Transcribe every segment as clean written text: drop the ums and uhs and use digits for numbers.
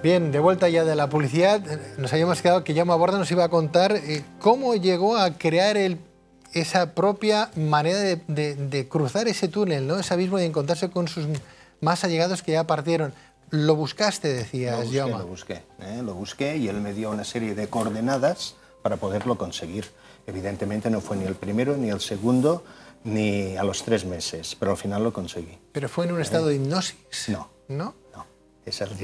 Bien, de vuelta ya de la publicidad, nos habíamos quedado que Jaume Borda nos iba a contar cómo llegó a crear esa propia manera de cruzar ese túnel, ¿no? Ese abismo de encontrarse con sus más allegados que ya partieron. Lo buscaste, decías, Jaume. Lo busqué y él me dio una serie de coordenadas para poderlo conseguir. Evidentemente no fue ni el primero, ni el segundo, ni a los 3 meses, pero al final lo conseguí. ¿Pero fue en un estado de hipnosis? No. ¿No? No.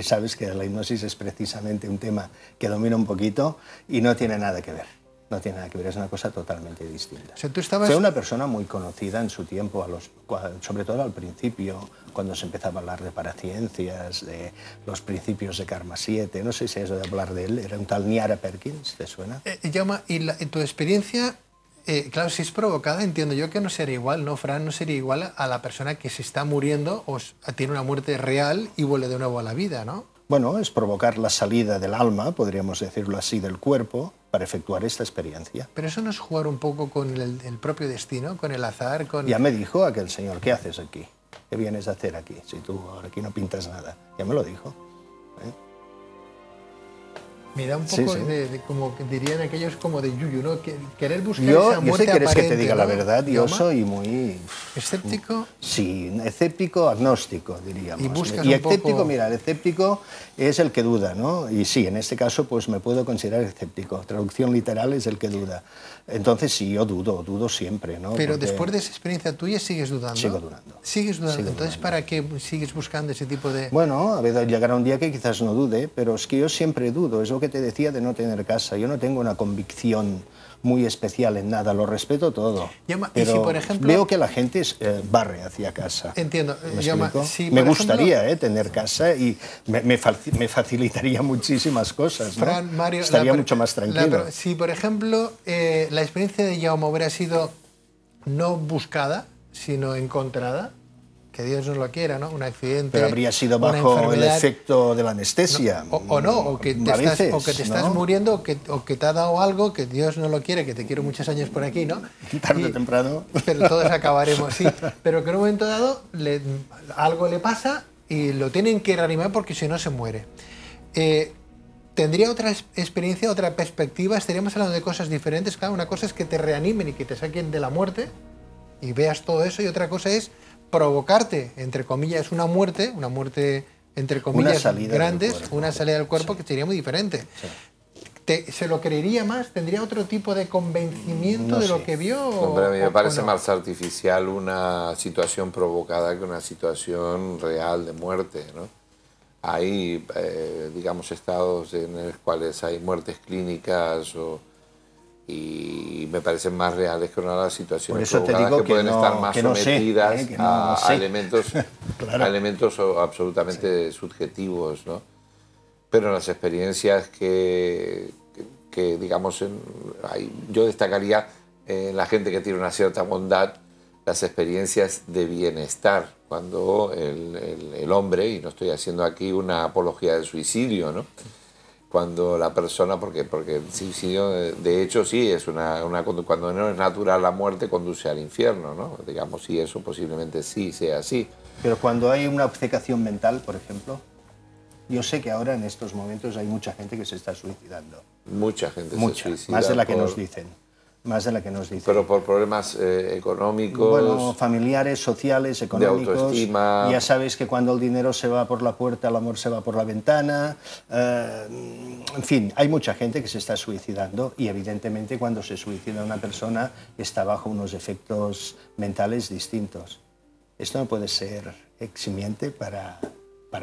Sabes que la hipnosis es precisamente un tema que domina un poquito y no tiene nada que ver. No tiene nada que ver, es una cosa totalmente distinta. O sea, tú estabas... Fue una persona muy conocida en su tiempo, sobre todo al principio, cuando se empezaba a hablar de paraciencias, de los principios de Karma 7, no sé si has oído hablar de él, era un tal Nyara Perkins, ¿te suena? Jaume, ¿y tu experiencia, claro, si es provocada, entiendo yo que no sería igual, ¿no, Fran? No sería igual a la persona que se está muriendo o tiene una muerte real y vuelve de nuevo a la vida, ¿no? Bueno, es provocar la salida del alma, podríamos decirlo así, del cuerpo, para efectuar esta experiencia. Pero eso no es jugar un poco con el propio destino, con el azar, con... Ya me dijo aquel señor, ¿qué haces aquí? ¿Qué vienes a hacer aquí? Si tú ahora aquí no pintas nada. Ya me lo dijo. Me da un poco sí. como que dirían aquellos como de yuyu, ¿no? Querer buscar esa muerte yo sé que quieres aparente, que te diga ¿no? la verdad, yo Jaume, soy muy... ¿escéptico? Sí, escéptico, agnóstico, diríamos. Y buscas y un escéptico, poco... mira, el escéptico es el que duda, ¿no? Y sí, en este caso pues me puedo considerar escéptico. Traducción literal es el que duda. Entonces sí, yo dudo siempre, ¿no? Pero porque después de esa experiencia tuya sigues dudando. sigo dudando. Sigues dudando. Sigo Entonces, dudando. ¿para qué sigues buscando ese tipo de...? Bueno, a veces llegará un día que quizás no dude, pero es que yo siempre dudo. Es lo que te decía de no tener casa. Yo no tengo una convicción muy especial en nada, lo respeto todo. Jaume, pero y si, por ejemplo... veo que la gente barre hacia casa. Entiendo. ¿Me Jaume, explico? si, me por gustaría ejemplo, tener casa y me facilitaría muchísimas cosas, ¿no? Fran, Mario, estaría mucho más tranquilo. Si, por ejemplo, la experiencia de Jaume hubiera sido no buscada, sino encontrada, que Dios nos lo quiera, ¿no? Un accidente, pero habría sido una bajo el enfermedad, efecto de la anestesia. no, o que te estás muriendo, o que te ha dado algo, que Dios no lo quiere, que te quiero muchos años por aquí, ¿no? Tarde o temprano. Pero todos acabaremos, sí. Pero que en un momento dado algo le pasa y lo tienen que reanimar porque si no se muere. ¿Tendría otra experiencia, otra perspectiva? ¿Estaríamos hablando de cosas diferentes? Claro, una cosa es que te reanimen y que te saquen de la muerte y veas todo eso, y otra cosa es provocarte, entre comillas, una muerte, entre comillas, grandes, una salida del cuerpo, sí, que sería muy diferente. Sí. ¿Se lo creería más? ¿Tendría otro tipo de convencimiento no de sé. lo que vio? Hombre, a mí me parece más artificial una situación provocada que una situación real de muerte, ¿no? Hay, digamos, estados en los cuales hay muertes clínicas y me parecen más reales que una situaciones provocadas que pueden estar más sometidas a elementos, claro, a elementos absolutamente subjetivos, ¿no? Pero en las experiencias que digamos, yo destacaría en la gente que tiene una cierta bondad, las experiencias de bienestar, cuando el hombre, y no estoy haciendo aquí una apología del suicidio, ¿no? Cuando la persona, porque el suicidio de hecho sí es cuando no es natural la muerte conduce al infierno, ¿no? Digamos, y eso posiblemente sí sea así. Pero cuando hay una obcecación mental, por ejemplo, yo sé que ahora en estos momentos hay mucha gente que se está suicidando. Mucha gente se suicida. Más de la que nos dicen. Más de la que nos dicen. Pero por problemas económicos... Bueno, familiares, sociales, económicos. De autoestima. Ya sabéis que cuando el dinero se va por la puerta, el amor se va por la ventana. En fin, hay mucha gente que se está suicidando y evidentemente cuando se suicida una persona está bajo unos efectos mentales distintos. Esto no puede ser eximiente para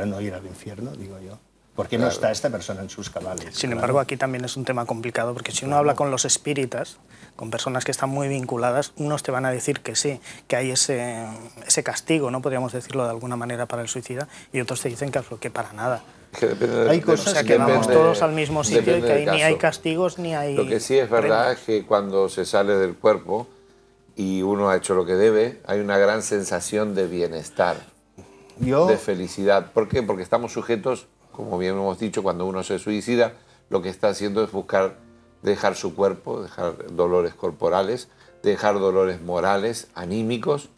no ir al infierno, digo yo. ¿Por qué no está esta persona en sus cabales? Sin embargo, aquí también es un tema complicado, porque si uno habla con los espíritas, con personas que están muy vinculadas, unos te van a decir que sí, que hay ese castigo, ¿no? Podríamos decirlo de alguna manera, para el suicida, y otros te dicen que para nada. Hay cosas, o sea, que vamos todos al mismo sitio y que ahí ni hay castigos ni hay... Lo que sí es verdad es que cuando se sale del cuerpo y uno ha hecho lo que debe, hay una gran sensación de bienestar, de felicidad. ¿Por qué? Porque estamos sujetos, como bien hemos dicho, cuando uno se suicida, lo que está haciendo es buscar dejar su cuerpo, dejar dolores corporales, dejar dolores morales, anímicos,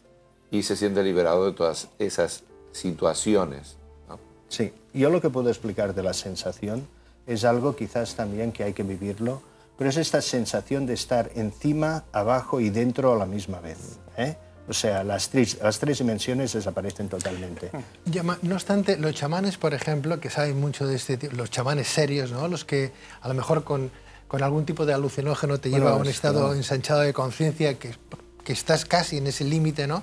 y se siente liberado de todas esas situaciones, ¿no? Sí. Yo lo que puedo explicar de la sensación es algo quizás también que hay que vivirlo, pero es esta sensación de estar encima, abajo y dentro a la misma vez, ¿eh? O sea, las tres dimensiones desaparecen totalmente. No obstante, los chamanes, por ejemplo, que saben mucho de este tipo, los chamanes serios, ¿no? Los que a lo mejor con algún tipo de alucinógeno te lleva a un estado ensanchado de conciencia, que estás casi en ese límite, ¿no?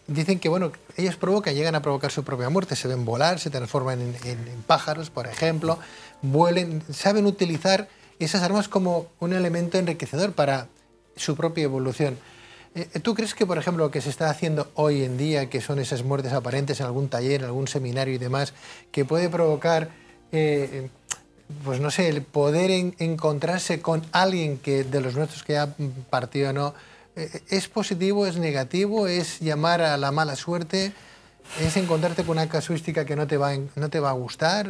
Dicen que, bueno, ellos llegan a provocar su propia muerte, se ven volar, se transforman en pájaros, por ejemplo, vuelen, saben utilizar esas armas como un elemento enriquecedor para su propia evolución. ¿Tú crees que, por ejemplo, lo que se está haciendo hoy en día, que son esas muertes aparentes en algún taller, en algún seminario y demás, que puede provocar, pues no sé, el poder encontrarse con alguien que de los nuestros que ha partido o no, es positivo, es negativo, es llamar a la mala suerte, es encontrarte con una casuística que no te va a gustar?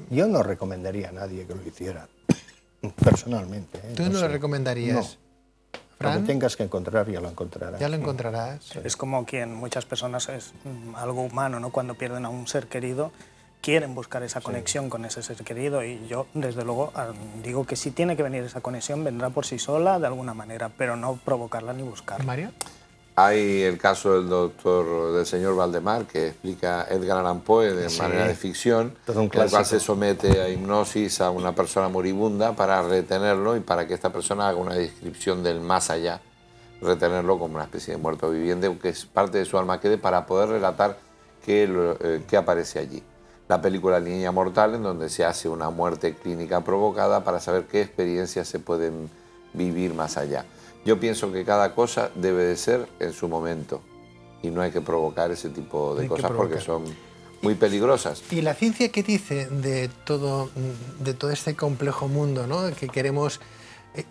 Yo no recomendaría a nadie que lo hiciera, personalmente. ¿Tú no lo recomendarías? No. Cuando tengas que encontrar, ya lo encontrarás. Ya lo encontrarás. Sí. Es como quien muchas personas, es algo humano, ¿no? Cuando pierden a un ser querido, quieren buscar esa conexión con ese ser querido, y yo, desde luego, digo que si tiene que venir esa conexión, vendrá por sí sola, de alguna manera, pero no provocarla ni buscarla. ¿Mario? Hay el caso del señor Valdemar, que explica Edgar Allan Poe de manera de ficción, en el cual se somete a hipnosis a una persona moribunda para retenerlo y para que esta persona haga una descripción del más allá, retenerlo como una especie de muerto viviente, que es parte de su alma quede para poder relatar qué aparece allí. La película Niña Mortal, en donde se hace una muerte clínica provocada para saber qué experiencias se pueden vivir más allá. Yo pienso que cada cosa debe de ser en su momento y no hay que provocar ese tipo de cosas porque son muy peligrosas. ¿Y la ciencia qué dice de todo este complejo mundo, ¿no?, que queremos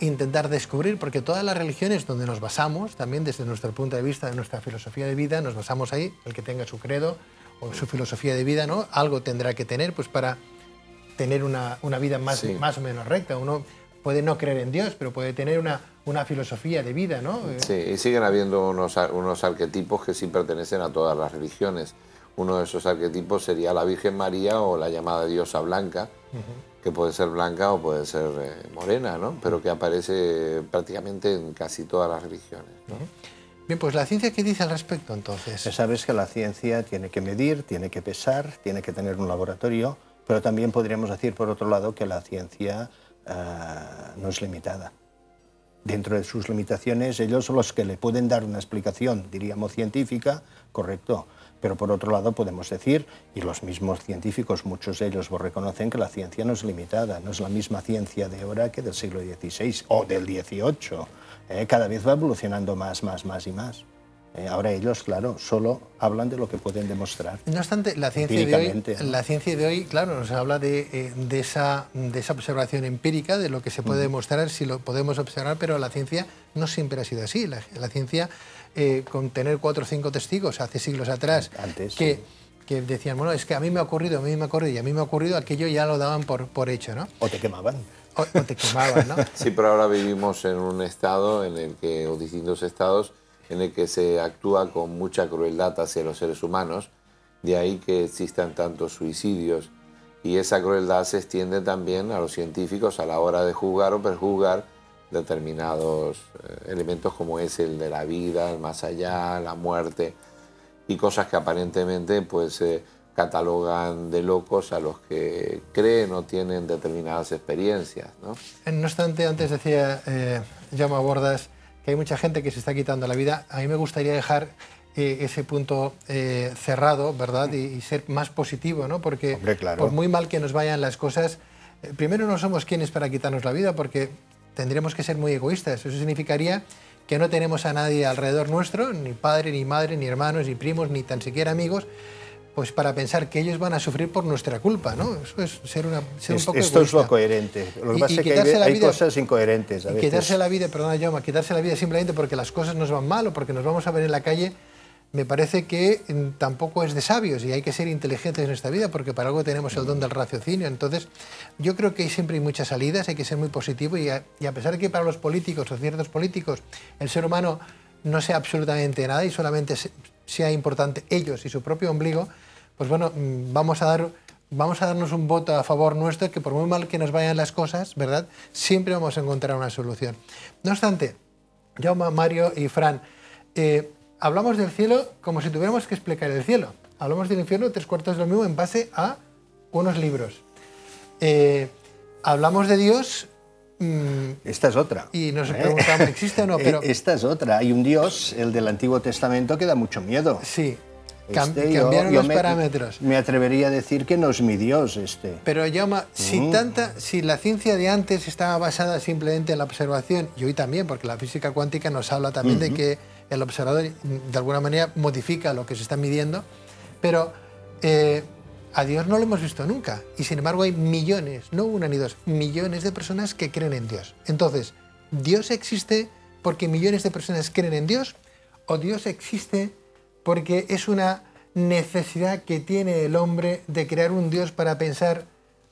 intentar descubrir? Porque todas las religiones donde nos basamos, también desde nuestro punto de vista, de nuestra filosofía de vida, nos basamos ahí, el que tenga su credo o su filosofía de vida, ¿no?, algo tendrá que tener pues para tener una vida más o menos recta. Uno puede no creer en Dios, pero puede tener una filosofía de vida, ¿no? Sí, y siguen habiendo unos arquetipos que sí pertenecen a todas las religiones. Uno de esos arquetipos sería la Virgen María o la llamada diosa blanca, que puede ser blanca o puede ser morena, ¿no? Pero que aparece prácticamente en casi todas las religiones, ¿no? Bien, pues la ciencia, ¿qué dice al respecto entonces? Sabes que la ciencia tiene que medir, tiene que pesar, tiene que tener un laboratorio, pero también podríamos decir, por otro lado, que la ciencia no es limitada. Dentro de sus limitaciones, ellos son los que le pueden dar una explicación, diríamos, científica, correcto. Pero por otro lado podemos decir, y los mismos científicos, muchos de ellos lo reconocen, que la ciencia no es limitada, no es la misma ciencia de ahora que del siglo XVI o del XVIII. Cada vez va evolucionando más y más. Ahora ellos, claro, solo hablan de lo que pueden demostrar. No obstante, la ciencia de hoy, claro, nos habla de esa observación empírica, de lo que se puede demostrar, si lo podemos observar, pero la ciencia no siempre ha sido así. La ciencia, con tener 4 o 5 testigos hace siglos atrás, que decían, bueno, es que a mí me ha ocurrido, aquello ya lo daban por hecho, ¿no? O te quemaban. O te quemaban, ¿no? Sí, pero ahora vivimos en un estado en el que, o distintos estados, en el que se actúa con mucha crueldad hacia los seres humanos, de ahí que existan tantos suicidios, y esa crueldad se extiende también a los científicos a la hora de juzgar o perjuzgar determinados elementos como es el de la vida, el más allá, la muerte, y cosas que aparentemente pues catalogan de locos a los que creen o tienen determinadas experiencias, ¿no? No obstante, antes decía Jaume Bordas que hay mucha gente que se está quitando la vida. A mí me gustaría dejar ese punto cerrado, ¿verdad? Y ser más positivo, ¿no? Porque hombre, claro, por muy mal que nos vayan las cosas, primero no somos quienes para quitarnos la vida, porque tendríamos que ser muy egoístas. Eso significaría que no tenemos a nadie alrededor nuestro, ni padre, ni madre, ni hermanos, ni primos, ni tan siquiera amigos, pues para pensar que ellos van a sufrir por nuestra culpa, ¿no? Eso es ser un poco esto egoísta. Es lo coherente. Lo que pasa es que hay cosas incoherentes a veces. Quitarse la vida, perdona, Jaume, quitarse la vida simplemente porque las cosas nos van mal o porque nos vamos a ver en la calle, me parece que tampoco es de sabios, y hay que ser inteligentes en esta vida porque para algo tenemos el don del raciocinio. Entonces, yo creo que siempre hay muchas salidas, hay que ser muy positivo, y a pesar de que para los políticos o ciertos políticos el ser humano no sea absolutamente nada y solamente sea importante ellos y su propio ombligo, pues bueno, vamos a dar vamos a darnos un voto a favor nuestro, que por muy mal que nos vayan las cosas, ¿verdad? Siempre vamos a encontrar una solución. No obstante, Jaume, Mario y Fran, hablamos del cielo como si tuviéramos que explicar el cielo. Hablamos del infierno 3/4 de lo mismo en base a unos libros. Hablamos de Dios... Esta es otra. Y nos preguntamos, ¿existe o no? Pero... Esta es otra. Hay un Dios, el del Antiguo Testamento, que da mucho miedo. Sí. Cambiaron los parámetros. Me atrevería a decir que no es mi Dios este. Pero Jaume, si la ciencia de antes estaba basada simplemente en la observación, y hoy también, porque la física cuántica nos habla también de que el observador de alguna manera modifica lo que se está midiendo, pero a Dios no lo hemos visto nunca. Y sin embargo hay millones, no una ni dos, millones de personas que creen en Dios. Entonces, ¿Dios existe porque millones de personas creen en Dios? ¿O Dios existe porque es una necesidad que tiene el hombre de crear un Dios para pensar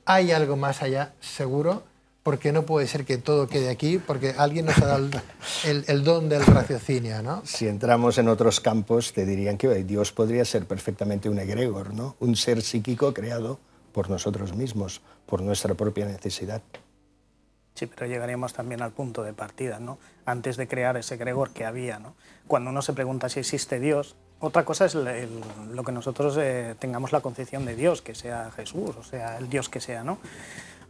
hay algo más allá, seguro? Porque no puede ser que todo quede aquí, porque alguien nos ha dado el don del raciocinio, ¿no? Si entramos en otros campos, te dirían que Dios podría ser perfectamente un egregor, ¿no? Un ser psíquico creado por nosotros mismos, por nuestra propia necesidad. Sí, pero llegaríamos también al punto de partida, ¿no? Antes de crear ese egregor que había, ¿no? Cuando uno se pregunta si existe Dios, otra cosa es lo que nosotros tengamos la concepción de Dios, que sea Jesús, o sea, el Dios que sea, ¿no?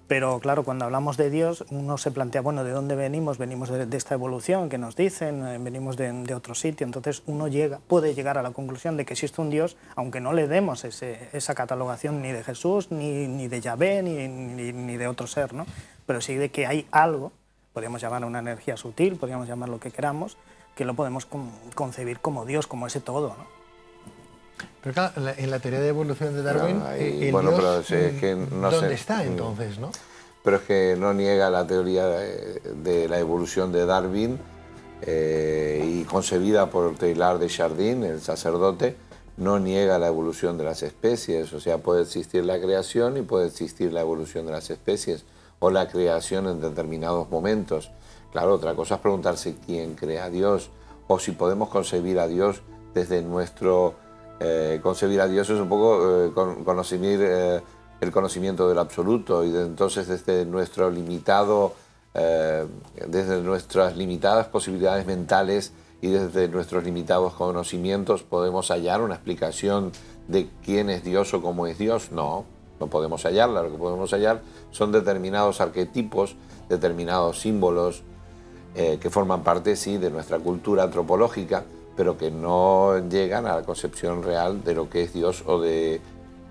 Pero claro, cuando hablamos de Dios, uno se plantea, bueno, ¿de dónde venimos? Venimos de esta evolución que nos dicen, venimos de otro sitio. Entonces uno puede llegar a la conclusión de que existe un Dios, aunque no le demos esa catalogación ni de Jesús, ni de Yahvé, ni de otro ser, ¿no? Pero sí de que hay algo, podríamos llamar una energía sutil, podríamos llamar lo que queramos, que lo podemos concebir como Dios, como ese todo, ¿no? Pero claro, en la teoría de evolución de Darwin, bueno, Dios, pero es que no ¿dónde está entonces, no? Pero es que no niega la teoría de la evolución de Darwin y concebida por Teilhard de Chardin, el sacerdote, no niega la evolución de las especies. O sea, puede existir la creación y puede existir la evolución de las especies o la creación en determinados momentos. Claro, otra cosa es preguntarse quién crea a Dios o si podemos concebir a Dios desde nuestro... concebir a Dios es un poco el conocimiento del absoluto y entonces desde nuestro limitado, desde nuestras limitadas posibilidades mentales y desde nuestros limitados conocimientos podemos hallar una explicación de quién es Dios o cómo es Dios. No, no podemos hallarla. Lo que podemos hallar son determinados arquetipos, determinados símbolos que forman parte, sí, de nuestra cultura antropológica, pero que no llegan a la concepción real de lo que es Dios o de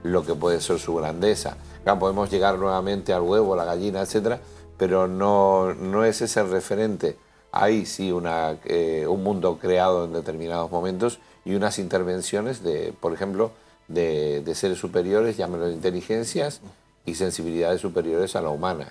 lo que puede ser su grandeza. Claro, podemos llegar nuevamente al huevo, a la gallina, etc., pero no es ese el referente. Hay sí un mundo creado en determinados momentos y unas intervenciones, por ejemplo, de seres superiores, llámenlo inteligencias, y sensibilidades superiores a la humana.